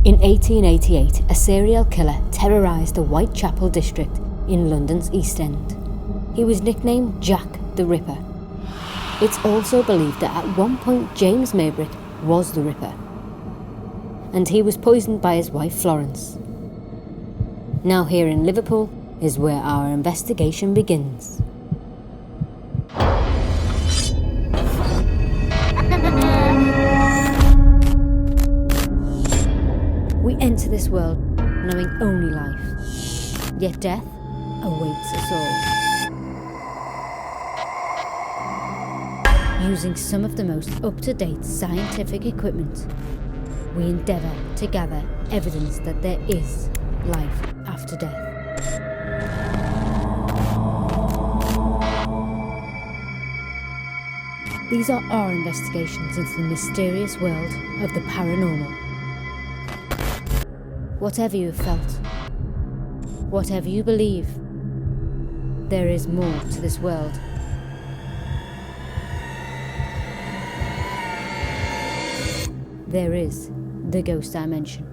In 1888, a serial killer terrorised the Whitechapel district in London's East End. He was nicknamed Jack the Ripper. It's also believed that at one point James Maybrick was the Ripper, and he was poisoned by his wife Florence. Now here in Liverpool is where our investigation begins. We enter this world knowing only life, yet death awaits us all. Using some of the most up-to-date scientific equipment, we endeavour to gather evidence that there is life after death. These are our investigations into the mysterious world of the paranormal. Whatever you have felt, whatever you believe, there is more to this world. There is the ghost dimension.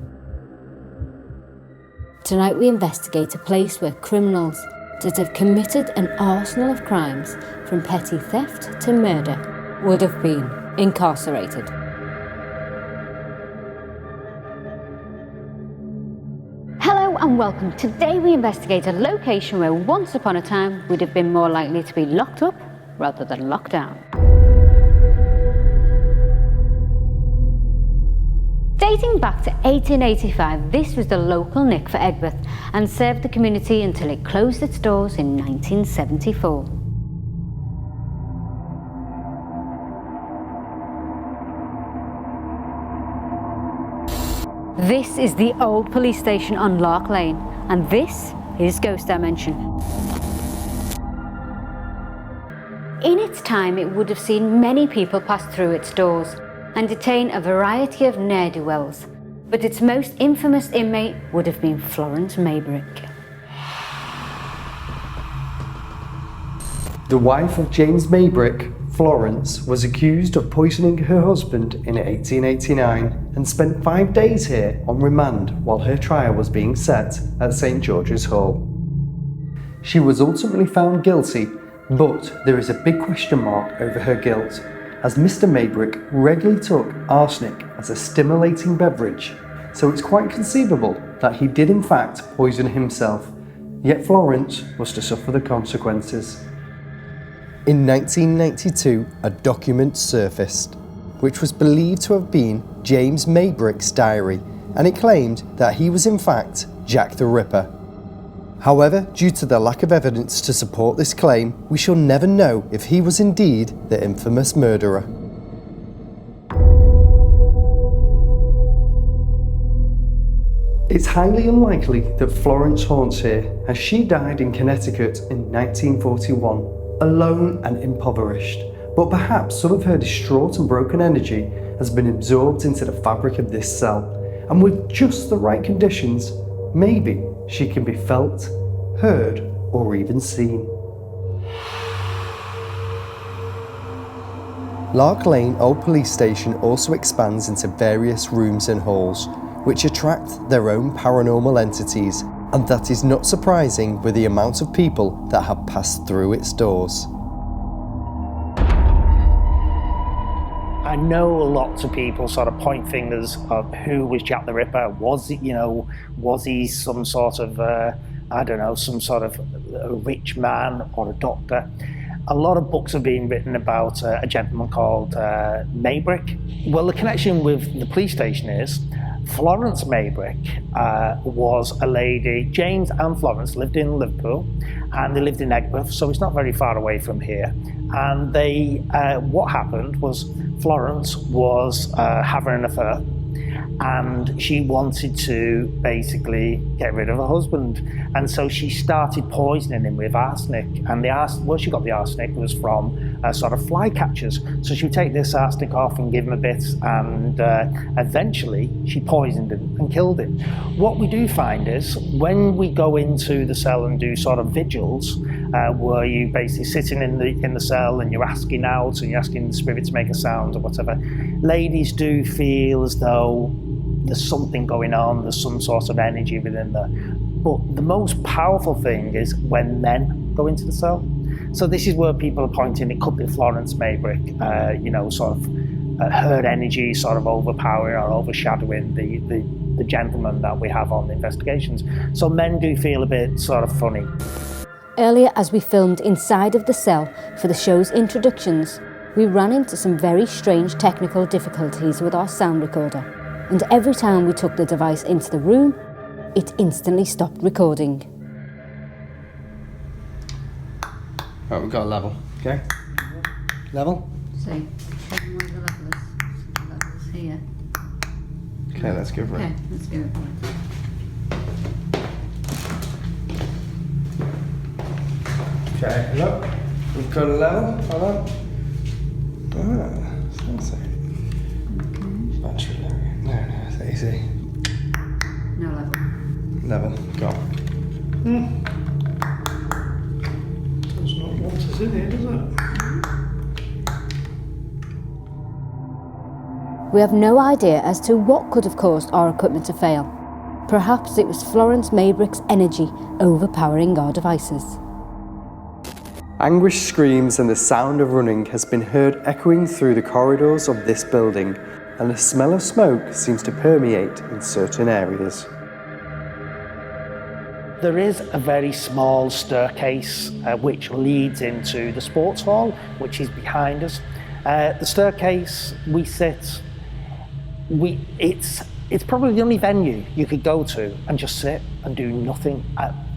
Tonight we investigate a place where criminals that have committed an arsenal of crimes, from petty theft to murder, would have been incarcerated. Hello and welcome. Today we investigate a location where once upon a time would have been more likely to be locked up rather than locked down. Dating back to 1885, this was the local Nick for Egbert and served the community until it closed its doors in 1974. This is the old police station on Lark Lane, and this is Ghost Dimension. In its time, it would have seen many people pass through its doors and detain a variety of ne'er-do-wells, but its most infamous inmate would have been Florence Maybrick. The wife of James Maybrick, Florence, was accused of poisoning her husband in 1889 and spent 5 days here on remand while her trial was being set at St George's Hall. She was ultimately found guilty, but there is a big question mark over her guilt, as Mr Maybrick regularly took arsenic as a stimulating beverage, so it's quite conceivable that he did in fact poison himself, yet Florence was to suffer the consequences. In 1992, a document surfaced, which was believed to have been James Maybrick's diary, and it claimed that he was in fact Jack the Ripper. However, due to the lack of evidence to support this claim, we shall never know if he was indeed the infamous murderer. It's highly unlikely that Florence haunts here, as she died in Connecticut in 1941, alone and impoverished, but perhaps some of her distraught and broken energy has been absorbed into the fabric of this cell, and with just the right conditions, maybe she can be felt, heard, or even seen. Lark Lane Old Police Station also expands into various rooms and halls, which attract their own paranormal entities, and that is not surprising with the amount of people that have passed through its doors. I know lots of people sort of point fingers of who was Jack the Ripper. Was he some sort of, some sort of a rich man or a doctor? A lot of books have been written about a gentleman called Maybrick. Well, the connection with the police station is Florence Maybrick was a lady. James and Florence lived in Liverpool, and they lived in Egbert, so it's not very far away from here. And what happened was Florence was having an affair, and she wanted to basically get rid of her husband, and so she started poisoning him with arsenic. And where she got the arsenic was from sort of fly catchers. So she would take this arsenic off and give him a bit, and eventually she poisoned him and killed him. What we do find is when we go into the cell and do sort of vigils, where you basically sitting in the cell and you're asking out and you're asking the spirit to make a sound or whatever, ladies do feel as though there's something going on, there's some sort of energy within there. But the most powerful thing is when men go into the cell. So this is where people are pointing, it could be Florence Maybrick, her energy sort of overpowering or overshadowing the gentleman that we have on the investigations. So men do feel a bit sort of funny. Earlier, as we filmed inside of the cell for the show's introductions, we ran into some very strange technical difficulties with our sound recorder. And every time we took the device into the room, it instantly stopped recording. Right, we've got a level, okay? Level? So, check where the level is. The level's here. Okay, let's go for it. Okay, let's go for it. Okay, look, we've got a level, hold on. Fancy. Battery level. No, it's easy. No level. Level, go. Does not want us in here, does it? We have no idea as to what could have caused our equipment to fail. Perhaps it was Florence Maybrick's energy overpowering our devices. Anguished screams and the sound of running has been heard echoing through the corridors of this building, and the smell of smoke seems to permeate in certain areas. There is a very small staircase which leads into the sports hall, which is behind us. The staircase we sit, it's probably the only venue you could go to and just sit and do nothing.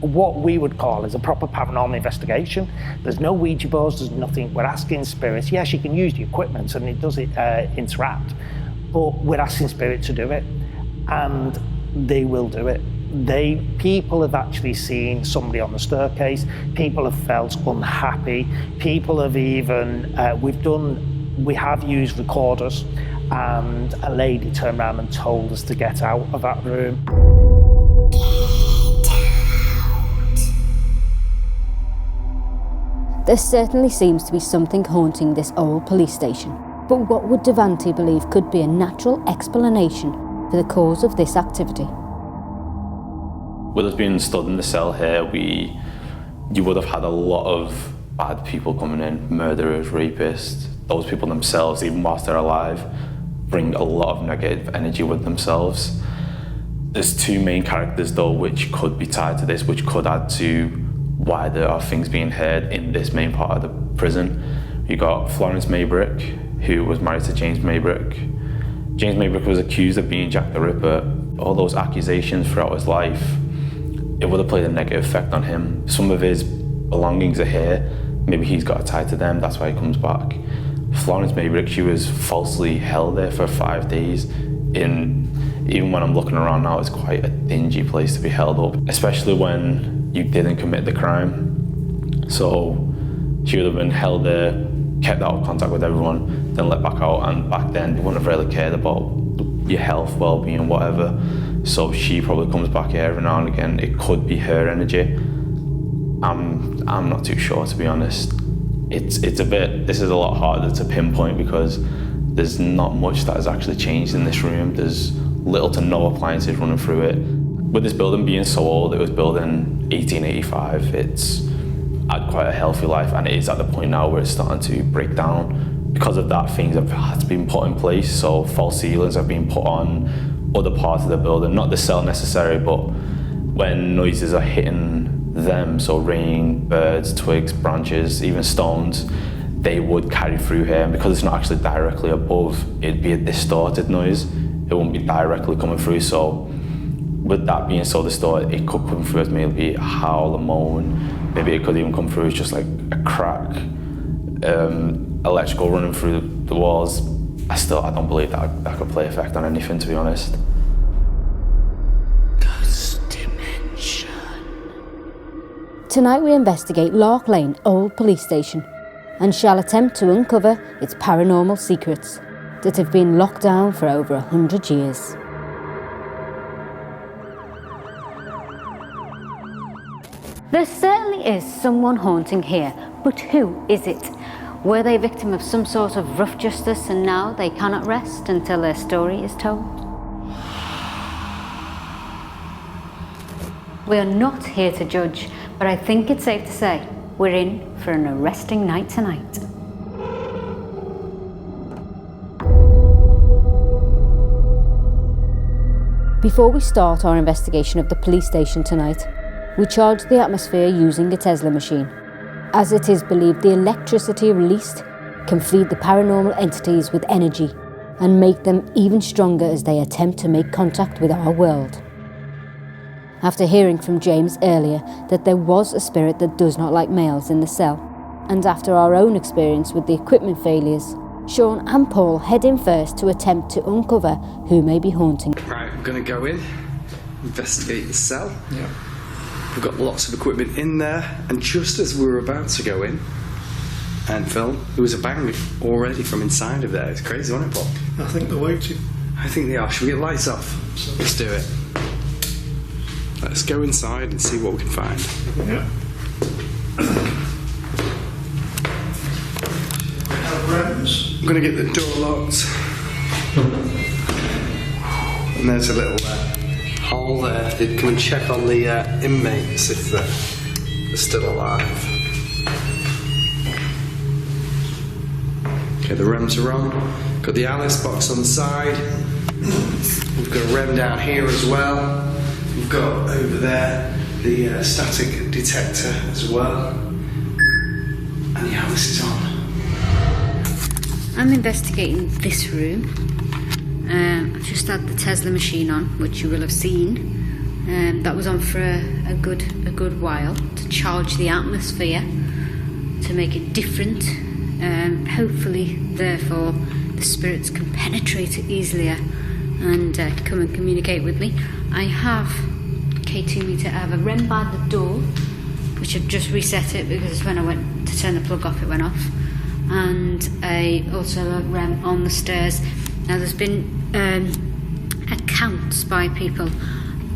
What we would call is a proper paranormal investigation. There's no Ouija boards, there's nothing. We're asking spirits. Yes, you can use the equipment and it does interact, but we're asking spirit to do it, and they will do it. People have actually seen somebody on the staircase. People have felt unhappy. People have even, we have used recorders, and a lady turned around and told us to get out of that room. There certainly seems to be something haunting this old police station, but what would Devante believe could be a natural explanation for the cause of this activity? With us being stood in the cell here, you would have had a lot of bad people coming in, murderers, rapists. Those people themselves, even whilst they're alive, bring a lot of negative energy with themselves. There's two main characters though which could be tied to this, which could add to why there are things being heard in this main part of the prison. You got Florence Maybrick, who was married to James Maybrick. James Maybrick was accused of being Jack the Ripper. All those accusations throughout his life, it would have played a negative effect on him. Some of his belongings are here. Maybe he's got a tie to them, that's why he comes back. Florence Maybrick, she was falsely held there for 5 days. Even when I'm looking around now, it's quite a dingy place to be held up, especially when you didn't commit the crime. So she would have been held there, kept out of contact with everyone, then let back out, and back then they wouldn't have really cared about your health, well-being, whatever. So she probably comes back here every now and again. It could be her energy. I'm not too sure, to be honest. This is a lot harder to pinpoint because there's not much that has actually changed in this room. There's little to no appliances running through it. With this building being so old, it was built in 1885. It's had quite a healthy life, and it is at the point now where it's starting to break down. Because of that, things have had to be put in place. So false ceilings have been put on other parts of the building, not the cell necessarily, but when noises are hitting them, so rain, birds, twigs, branches, even stones, they would carry through here. And because it's not actually directly above, it'd be a distorted noise. It wouldn't be directly coming through. So with that being so distorted, it could come through as maybe a howl, a moan. Maybe it could even come through as just like a crack, electrical running through the walls. I don't believe that could play effect on anything, to be honest. Tonight we investigate Lark Lane Old Police Station and shall attempt to uncover its paranormal secrets that have been locked down for over 100 years. There certainly is someone haunting here, but who is it? Were they victim of some sort of rough justice and now they cannot rest until their story is told? We are not here to judge, but I think it's safe to say we're in for an arresting night tonight. Before we start our investigation of the police station tonight, we charge the atmosphere using a Tesla machine, as it is believed the electricity released can feed the paranormal entities with energy and make them even stronger as they attempt to make contact with our world. After hearing from James earlier that there was a spirit that does not like males in the cell, and after our own experience with the equipment failures, Sean and Paul head in first to attempt to uncover who may be haunting. Right, we're going to go in, investigate the cell. Yeah. We've got lots of equipment in there, and just as we were about to go in and film, there was a bang already from inside of there. It's crazy, isn't it, Paul? I think they're waiting. I think they are. Should we get lights off? Let's do it. Let's go inside and see what we can find. Yeah. I'm going to get the door locked. And there's a little hole there. They'd come and check on the inmates if they're still alive. Okay, the REMs are on. Got the Alice box on the side. We've got a REM down here as well. We've got over there the static detector as well. And the Alice is on. I'm investigating this room. I've just had the Tesla machine on, which you will have seen. That was on for a good while to charge the atmosphere, to make it different. Hopefully, therefore, the spirits can penetrate it easier and come and communicate with me. I have K2 meter. I have a REM by the door, which I've just reset it because when I went to turn the plug off, it went off. And I also have a REM on the stairs. Now, there's been accounts by people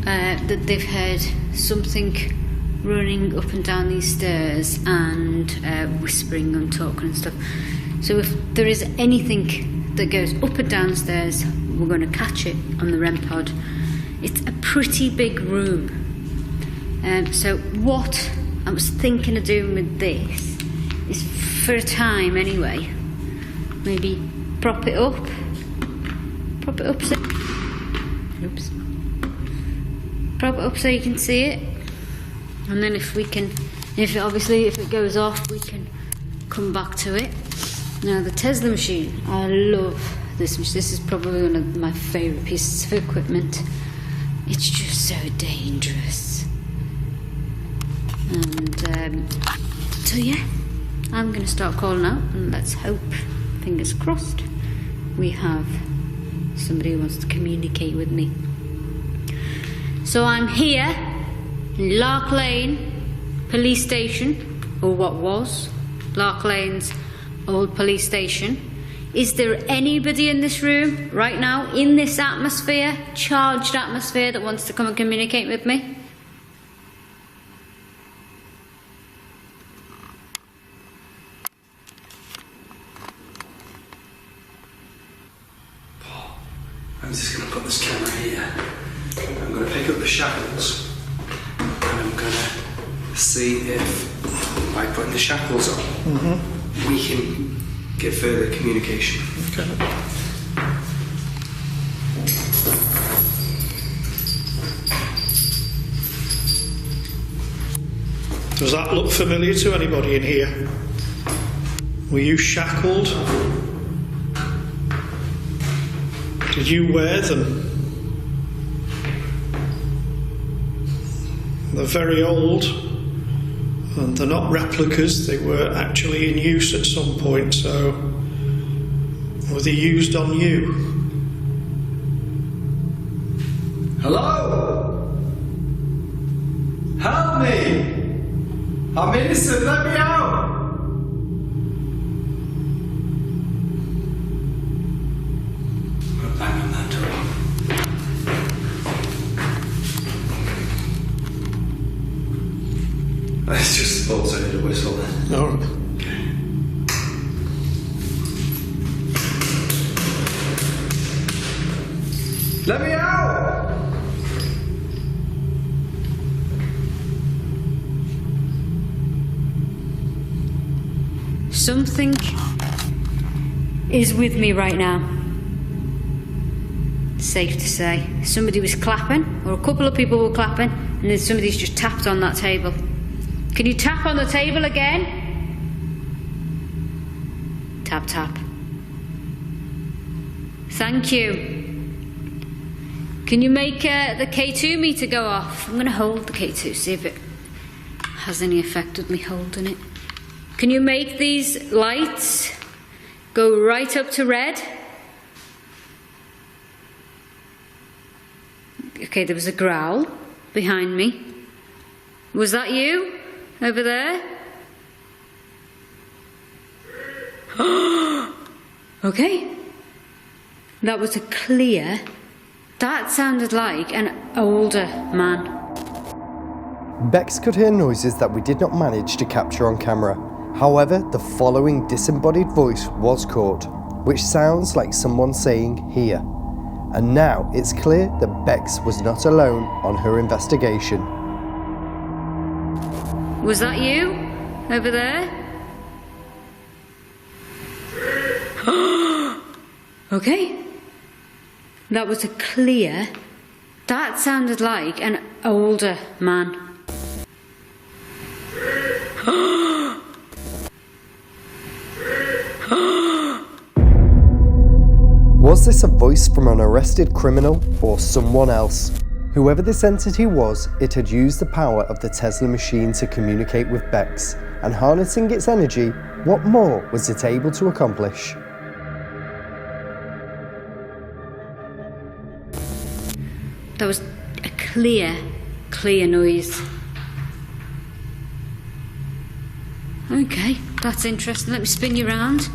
that they've heard something running up and down these stairs and whispering and talking and stuff. So if there is anything that goes up and down stairs, we're going to catch it on the REM pod. It's a pretty big room. So what I was thinking of doing with this is, for a time anyway, maybe prop it up so, oops, prop it up so you can see it, and then if it goes off, we can come back to it. Now, the Tesla machine, I love this machine. This is probably one of my favourite pieces of equipment. It's just so dangerous. And so yeah, I'm going to start calling out, and let's hope, fingers crossed, we have somebody who wants to communicate with me. So I'm here in Lark Lane Police Station, or what was Lark Lane's old police station. Is there anybody in this room right now, in this atmosphere, charged atmosphere, that wants to come and communicate with me? I'm just going to put this camera here. I'm going to pick up the shackles, and I'm going to see if, by putting the shackles on, we can get further communication. Okay. Does that look familiar to anybody in here? Were you shackled? Did you wear them? They're very old, and they're not replicas. They were actually in use at some point, so were they used on you? Hello? Help me! I'm innocent, let me out! Bang on that door. Let's just also hit a whistle then. No. Okay. Let me out! Something is with me right now. Safe to say. Somebody was clapping, or a couple of people were clapping, and then somebody's just tapped on that table. Can you tap on the table again? Tap, tap. Thank you. Can you make the K2 meter go off? I'm going to hold the K2, see if it has any effect with me holding it. Can you make these lights go right up to red? Okay, there was a growl behind me. Was that you? Over there? Okay. That was a clear... That sounded like an older man. Bex could hear noises that we did not manage to capture on camera. However, the following disembodied voice was caught, which sounds like someone saying here. And now it's clear that Bex was not alone on her investigation. Was that you? Over there? Okay. That was a clear... That sounded like an older man. Was this a voice from an arrested criminal or someone else? Whoever this entity was, it had used the power of the Tesla machine to communicate with Bex, and harnessing its energy, what more was it able to accomplish? That was a clear noise. Okay, that's interesting. Let me spin you around.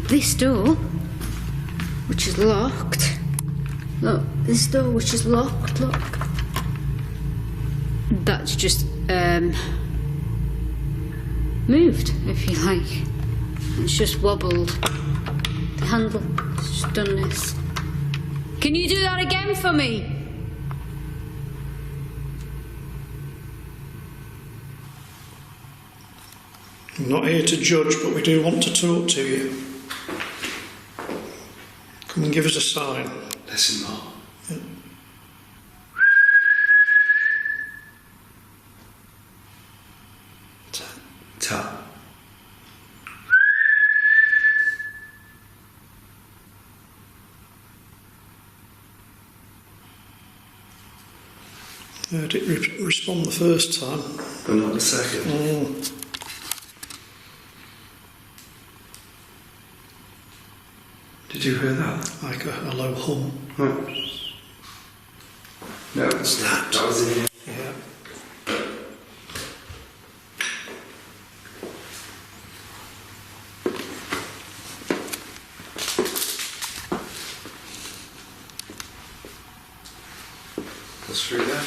This door, which is locked. Look, this door which is locked, look. That's just, moved, if you like. It's just wobbled. The handle has just done this. Can you do that again for me? I'm not here to judge, but we do want to talk to you. Come and give us a sign. Listen, Mark. Yeah. Tap. Heard it respond the first time. But not the second. Did you hear that? Like a low hum. No, it's that. That was in here. Yeah. What's through there?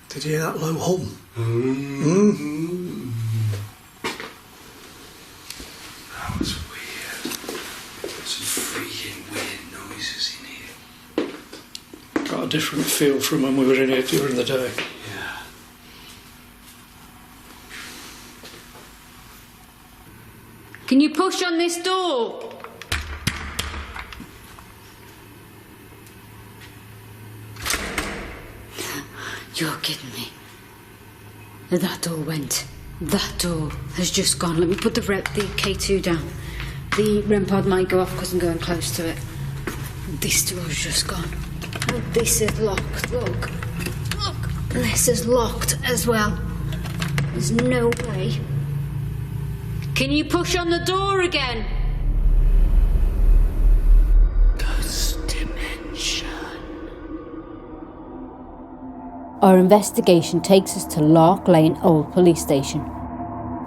Did you hear that low hum? That was weird. Some freaking weird noises in here. Got a different feel from when we were in here during the day. Yeah. Can you push on this door? You're kidding me. That door went. That door has just gone. Let me put the K2 down. The REM pod might go off because I'm going close to it. This door's just gone. And this is locked. Look. Look. This is locked as well. There's no way. Can you push on the door again? Ghost dimension. Our investigation takes us to Lark Lane Old Police Station,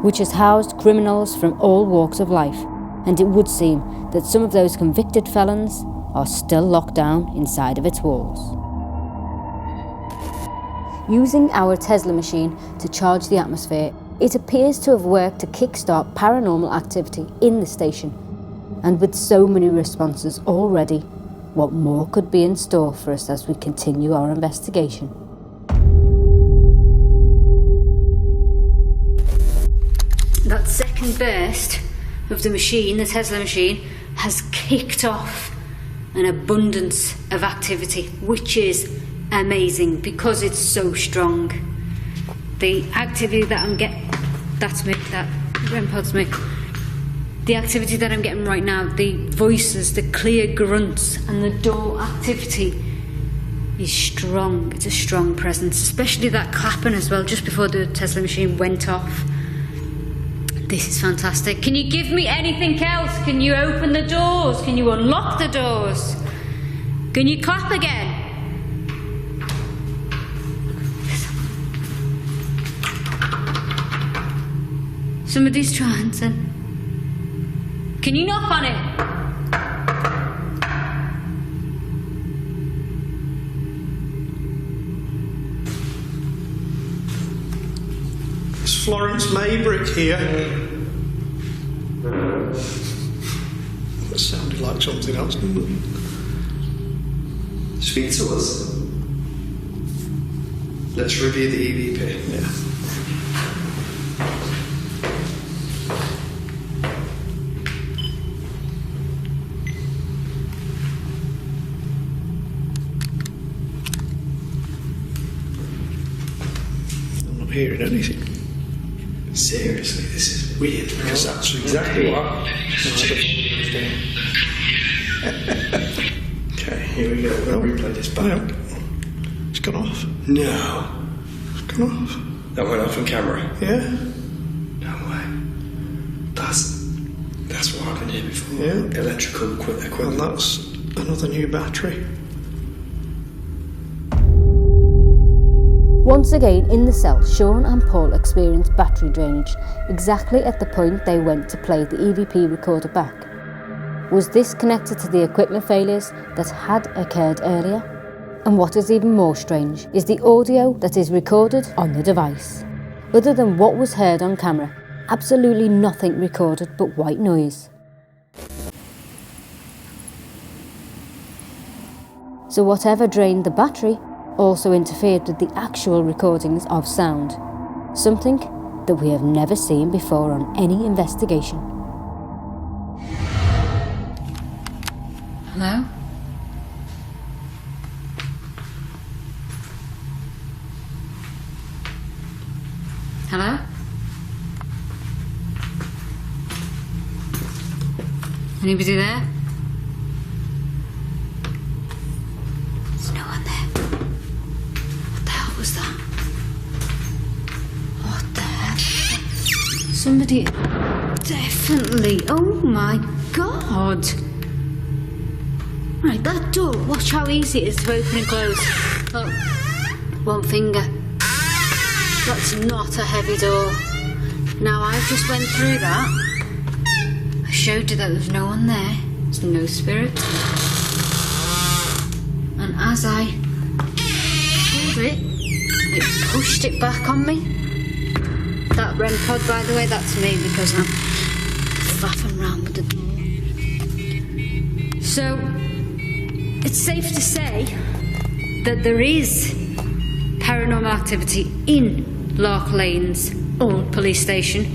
which has housed criminals from all walks of life, and it would seem that some of those convicted felons are still locked down inside of its walls. Using our Tesla machine to charge the atmosphere, it appears to have worked to kickstart paranormal activity in the station. And with so many responses already, what more could be in store for us as we continue our investigation? That second burst of the machine, the Tesla machine, has kicked off an abundance of activity, which is amazing because it's so strong. The activity that I'm getting, that's me, that REM pod's me. The activity that I'm getting right now, the voices, the clear grunts, and the door activity is strong. It's a strong presence, especially that clapping as well, just before the Tesla machine went off. This is fantastic. Can you give me anything else? Can you open the doors? Can you unlock the doors? Can you clap again? Somebody's trying to... Can you knock on it? It's Florence Maybrick here. That sounded like something else, didn't it? Speak to us. Let's review the EVP. Yeah. I'm not hearing anything. Seriously, this is weird because that's exactly what Okay, here we go. We'll replay this back. No. It's gone off. No. It's gone off. That went off on camera. Yeah. No way. That's what I've been here before. Yeah. Electrical And equipment. that's another new battery. Once again in the cell, Sean and Paul experienced battery drainage exactly at the point they went to play the EVP recorder back. Was this connected to the equipment failures that had occurred earlier? And what is even more strange is the audio that is recorded on the device. Other than what was heard on camera, absolutely nothing recorded but white noise. So whatever drained the battery also interfered with the actual recordings of sound, something that we have never seen before on any investigation. Hello? Hello? Anybody there? There's no one there. What the hell was that? What the hell? Somebody... Definitely. Oh my god. Right, that door. Watch how easy it is to open and close. Look. One finger. That's not a heavy door. Now, I've just went through that. I showed you that there's no one there. There's no spirit. And as I pulled it, it pushed it back on me. That REM pod, by the way, that's me because I'm flapping around with the door. So, it's safe to say that there is paranormal activity in Lark Lane's old police station,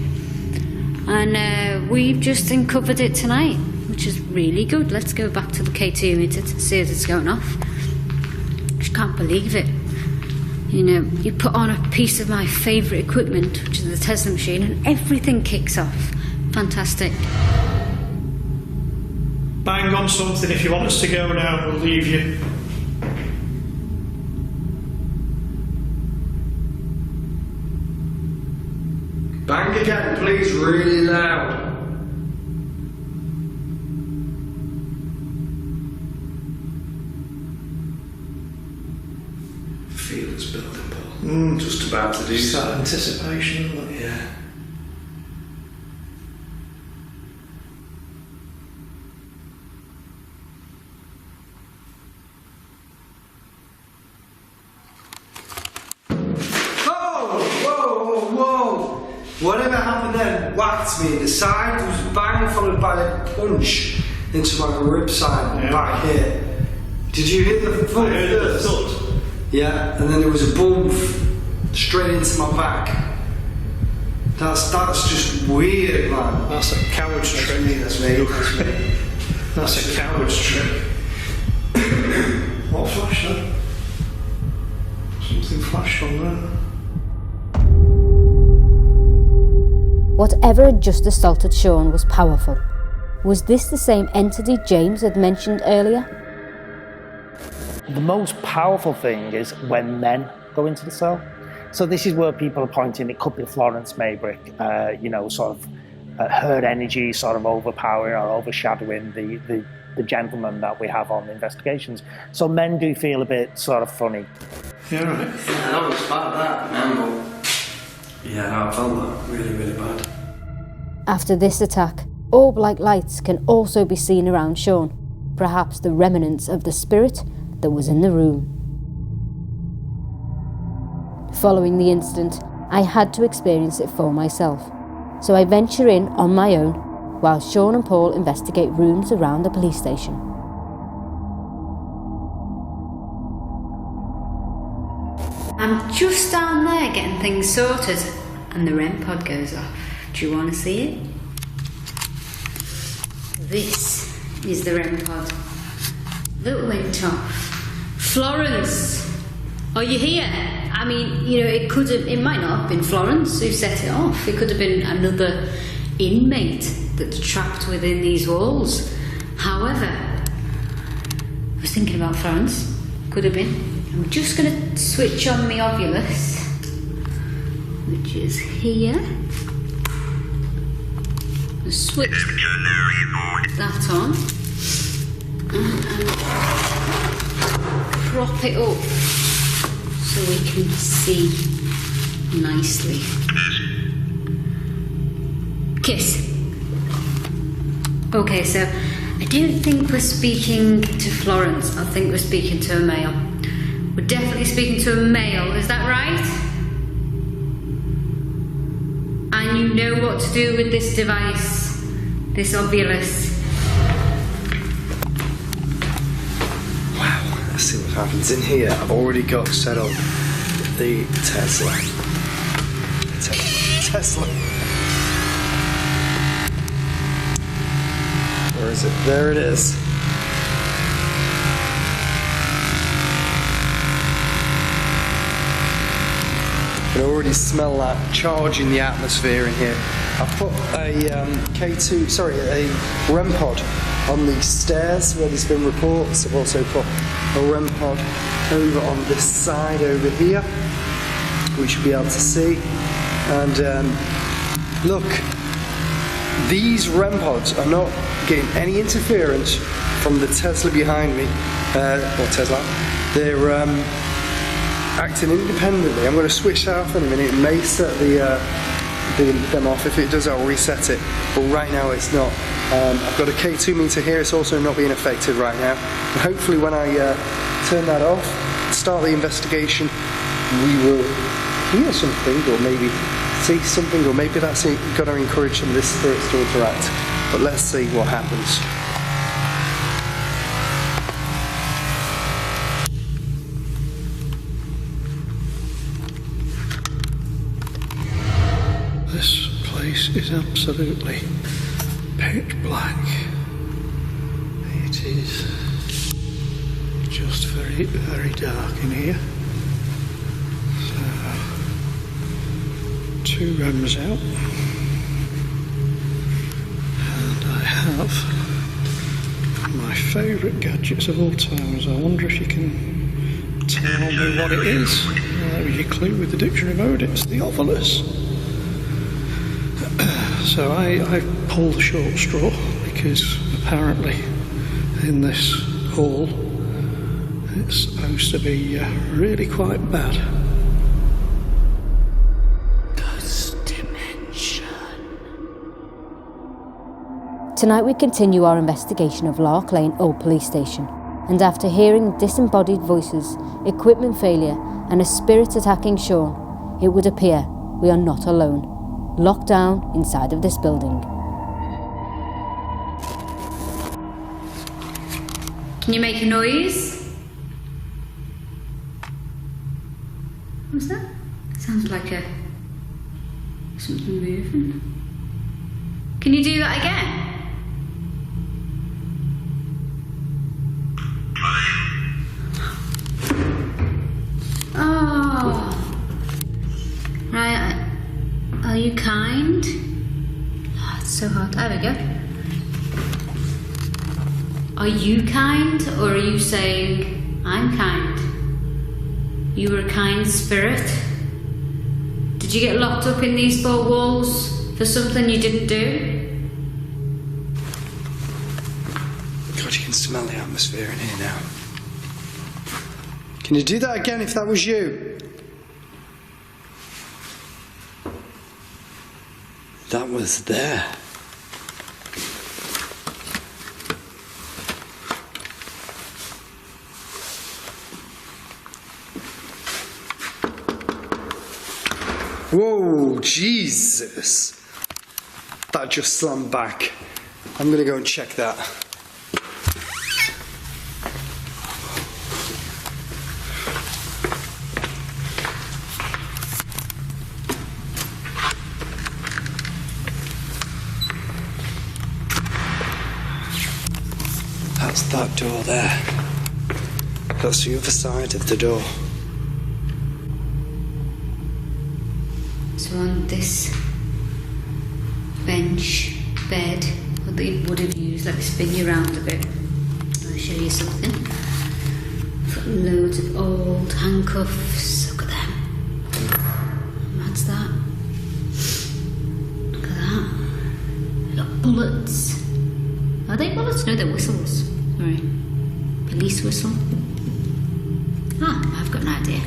and we've just uncovered it tonight, which is really good. Let's go back to the K2 meter to see if it's going off. Just can't believe it. You know, you put on a piece of my favourite equipment, which is the Tesla machine, and everything kicks off. Fantastic. Bang on something if you want us to go now, we'll leave you. Bang again, please, really loud. Feel it's building, Paul. Just about to do It's so. that anticipation, isn't it? Yeah. Whatever happened then whacked me in the side. It was bang followed by a punch into my rib side back here. Did you hit the foot first? Yeah, and then there was a bump straight into my back. That's just weird, man. That's a coward's trick. That's me. That's a coward's trick. What flashed then? Something flashed on there. Whatever had just assaulted Sean was powerful. Was this the same entity James had mentioned earlier? The most powerful thing is when men go into the cell. So this is where people are pointing, it could be Florence Maybrick, her energy sort of overpowering or overshadowing the gentleman that we have on investigations. So men do feel a bit sort of funny. Yeah, right. Yeah, that was bad, that, man. Yeah, no, I felt that really, really bad. After this attack, orb-like lights can also be seen around Sean, perhaps the remnants of the spirit that was in the room. Following the incident, I had to experience it for myself, so I venture in on my own while Sean and Paul investigate rooms around the police station. I'm just down there getting things sorted, and the REM pod goes off. Do you want to see it? This is the REM pod that went off. Florence, are you here? I mean, it might not have been Florence who set it off. It could have been another inmate that's trapped within these walls. However, I was thinking about Florence. Could have been. I'm just going to switch on the ovulus, which is here. Switch that on and prop it up so we can see nicely. Kiss. Okay, so I don't think we're speaking to Florence. I think we're speaking to a male. We're definitely speaking to a male, is that right? And you know what to do with this device, this ovulus. Wow, let's see what happens in here. I've already got set up the Tesla. Where is it? There it is. I can already smell that charge in the atmosphere in here. I've put a a REM pod on the stairs where there's been reports. I've also put a REM pod over on this side over here. We should be able to see. And look, these REM pods are not getting any interference from the Tesla behind me. They're acting independently. I'm going to switch that off in a minute. It may set them off. If it does, I'll reset it. But right now it's not. I've got a K2 meter here. It's also not being affected right now. And hopefully when I turn that off, start the investigation, we will hear something or maybe see something, or maybe that's going to encourage some of this spirits to interact. But let's see what happens. This place is absolutely pitch black. It is just very, very dark in here. So, 2 REMs out. And I have my favourite gadgets of all times. I wonder if you can tell me what it is. Well, there is your clue with the dictionary mode. It's the ovulus. So I pulled the short straw because apparently in this hall it's supposed to be really quite bad. Ghost dimension. Tonight we continue our investigation of Lark Lane Old Police Station, and after hearing disembodied voices, equipment failure and a spirit attacking Sean, it would appear we are not alone. locked down inside of this building. Can you make a noise? What's that? Sounds like something moving. Can you do that again? Oh. Right. Are you kind? Oh, it's so hard. There we go. Are you kind, or are you saying, I'm kind? You were a kind spirit? Did you get locked up in these four walls for something you didn't do? God, you can smell the atmosphere in here now. Can you do that again if that was you? That was there. Whoa, Jesus. That just slammed back. I'm gonna go and check that. That's that door there. That's the other side of the door. So on this bench, bed, that they would have used, let me spin you around a bit. I'll show you something. Got loads of old handcuffs. Look at them. What's that? Look at that. We've got bullets. Are they bullets? No, they're whistles. Sorry. Police whistle. Ah, I've got an idea.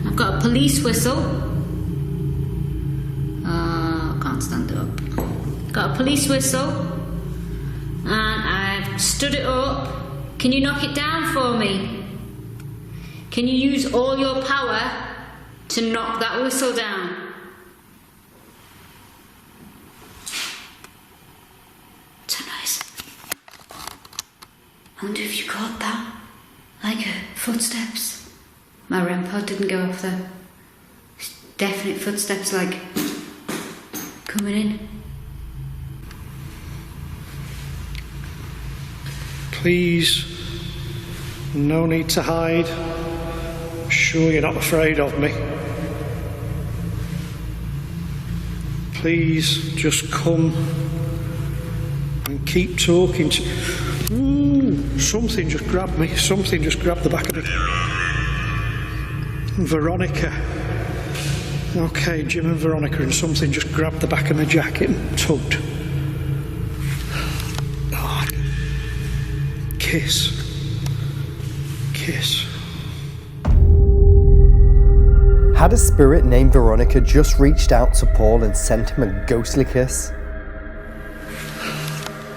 I've got a police whistle. Can't stand up. Got a police whistle, and I've stood it up. Can you knock it down for me? Can you use all your power to knock that whistle down? What's that noise? I wonder if you caught that. Like footsteps. My REM pod didn't go off though. Definite footsteps, like coming in. Please, no need to hide. I'm sure you're not afraid of me. Please, just come and keep talking to... Ooh, something just grabbed me. Something just grabbed the back of me. Veronica. Okay, Jim and Veronica, and something just grabbed the back of my jacket and tugged. Oh, kiss. Kiss. Had a spirit named Veronica just reached out to Paul and sent him a ghostly kiss?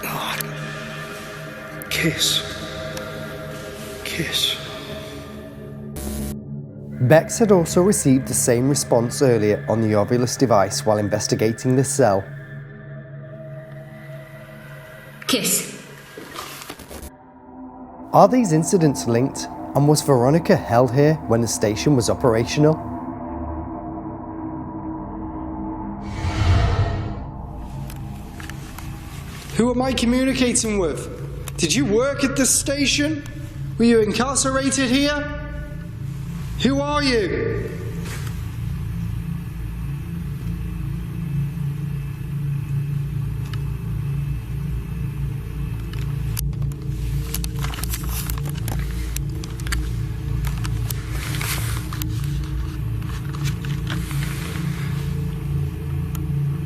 Oh, kiss. Kiss. Bex had also received the same response earlier on the Ovilus device while investigating the cell. Kiss. Are these incidents linked, and was Veronica held here when the station was operational? Who am I communicating with? Did you work at this station? Were you incarcerated here? Who are you?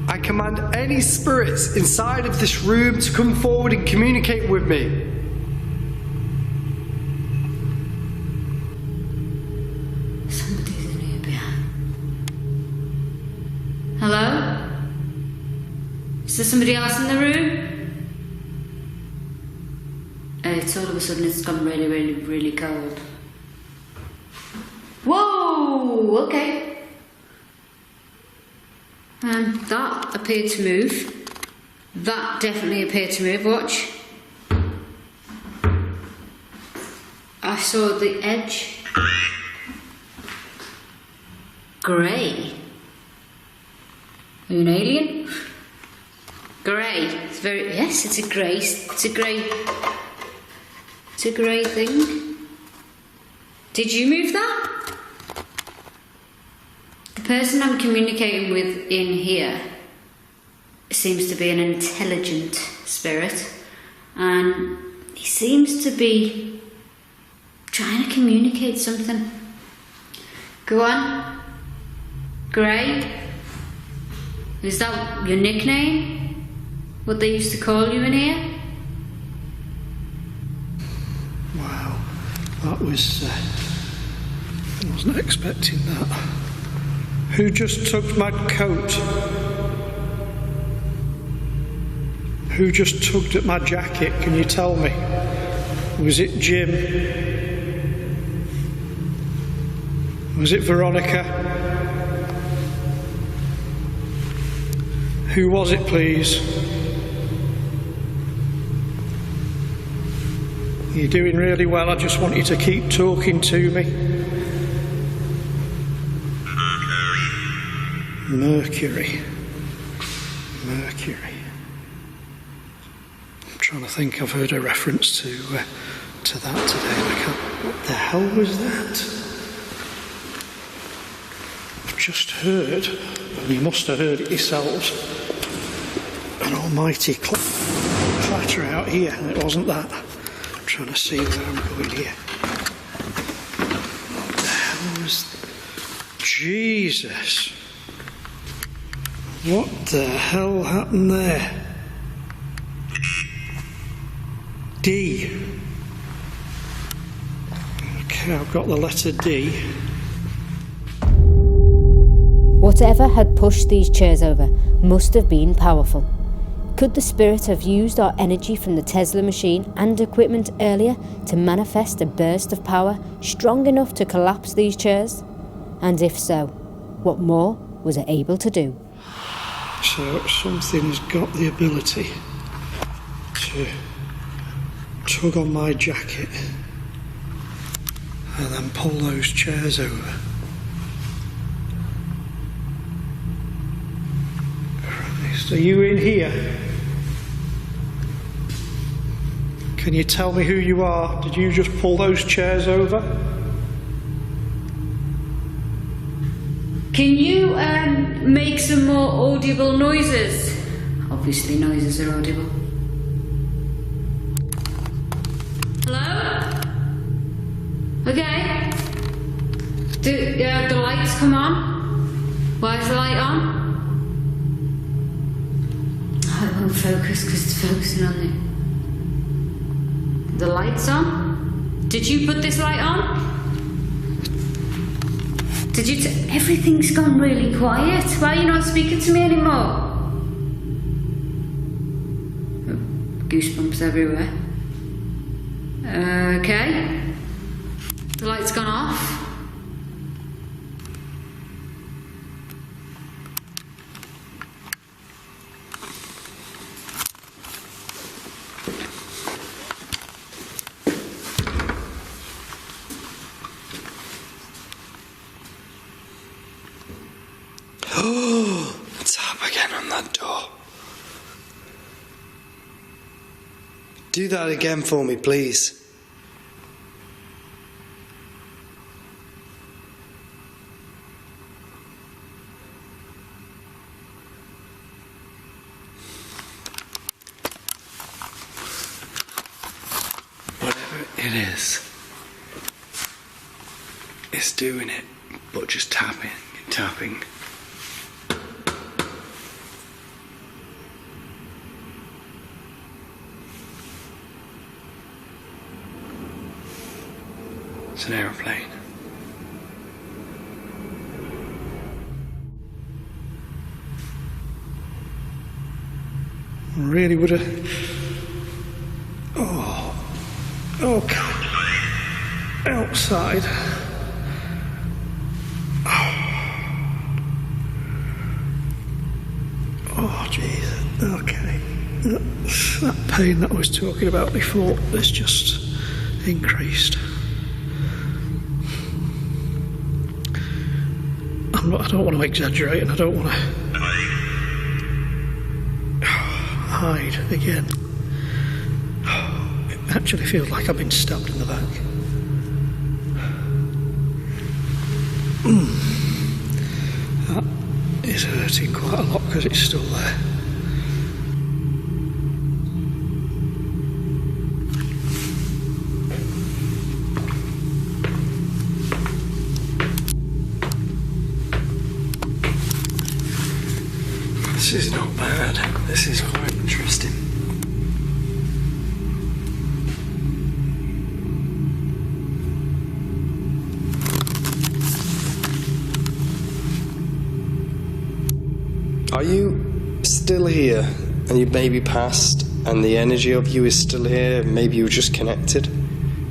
I command any spirits inside of this room to come forward and communicate with me. Somebody's in here behind. Hello? Is there somebody else in the room? It's all of a sudden it's gone really, really, really cold. Whoa! Okay. And that appeared to move. That definitely appeared to move. Watch. I saw the edge. Grey. Are you an alien? Grey. It's very. Yes, it's a grey. It's a grey. It's a grey thing. Did you move that? The person I'm communicating with in here seems to be an intelligent spirit, and he seems to be trying to communicate something. Go on. Grey. Is that your nickname? What they used to call you in here? Wow, that was... I wasn't expecting that. Who just took my coat? Who just tugged at my jacket? Can you tell me? Was it Jim? Was it Veronica? Who was it, please? You're doing really well. I just want you to keep talking to me. Mercury. Mercury. I'm trying to think. I've heard a reference to that today. I can't. What the hell was that? I've just heard, and you must have heard it yourselves, an almighty clatter out here, and it wasn't that. I'm trying to see where I'm going here. What the hell was... Jesus! What the hell happened there? D. Okay, I've got the letter D. Whatever had pushed these chairs over must have been powerful. Could the spirit have used our energy from the Tesla machine and equipment earlier to manifest a burst of power strong enough to collapse these chairs? And if so, what more was it able to do? So something's got the ability to tug on my jacket and then pull those chairs over. Christ, are you in here? Can you tell me who you are? Did you just pull those chairs over? Can you make some more audible noises? Obviously noises are audible. Hello? Okay. Do the lights come on? Why is the light on? I won't focus because it's focusing on the lights on? Did you put this light on? Did you... Everything's gone really quiet. Why are you not speaking to me anymore? Goosebumps everywhere. Okay. The light's gone off. Tap again on that door. Do that again for me, please. Whatever it is, it's doing it, but just tapping, tapping. It's an aeroplane. Really would have... Oh, God. Outside. Oh, jeez. Okay. That pain that I was talking about before has just increased. I don't want to exaggerate, and I don't want to hide again. It actually feels like I've been stabbed in the back. That is hurting quite a lot because it's still there. This is not bad. This is quite interesting. Are you still here? And you maybe passed, and the energy of you is still here? Maybe you were just connected?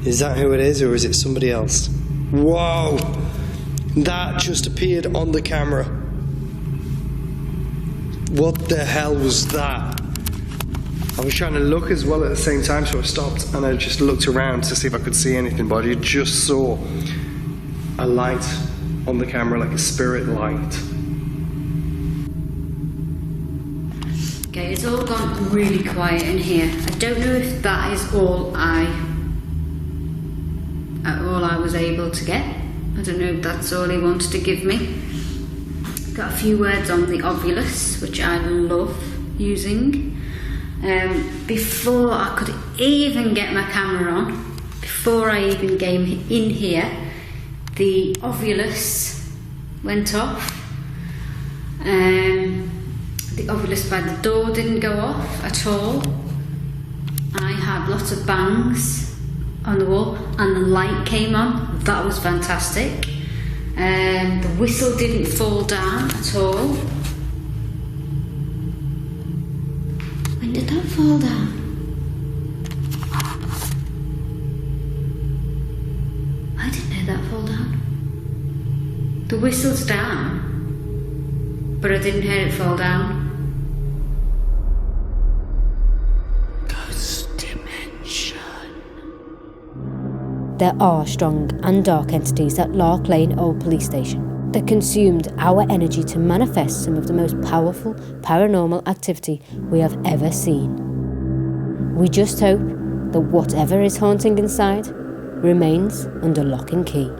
Is that who it is, or is it somebody else? Whoa! That just appeared on the camera. What the hell was that? I was trying to look as well at the same time, so I stopped and I just looked around to see if I could see anything, but I just saw a light on the camera, like a spirit light. Okay, it's all gone really quiet in here. I don't know if that is all I was able to get. I don't know if that's all he wanted to give me. Got a few words on the ovulus, which I love using. Before I could even get my camera on, before I even came in here, the ovulus went off. The ovulus by the door didn't go off at all. I had lots of bangs on the wall, and the light came on. That was fantastic. The whistle didn't fall down at all. When did that fall down? I didn't hear that fall down. The whistle's down, but I didn't hear it fall down. Ghost dimension. There are strong and dark entities at Lark Lane Old Police Station that consumed our energy to manifest some of the most powerful paranormal activity we have ever seen. We just hope that whatever is haunting inside remains under lock and key.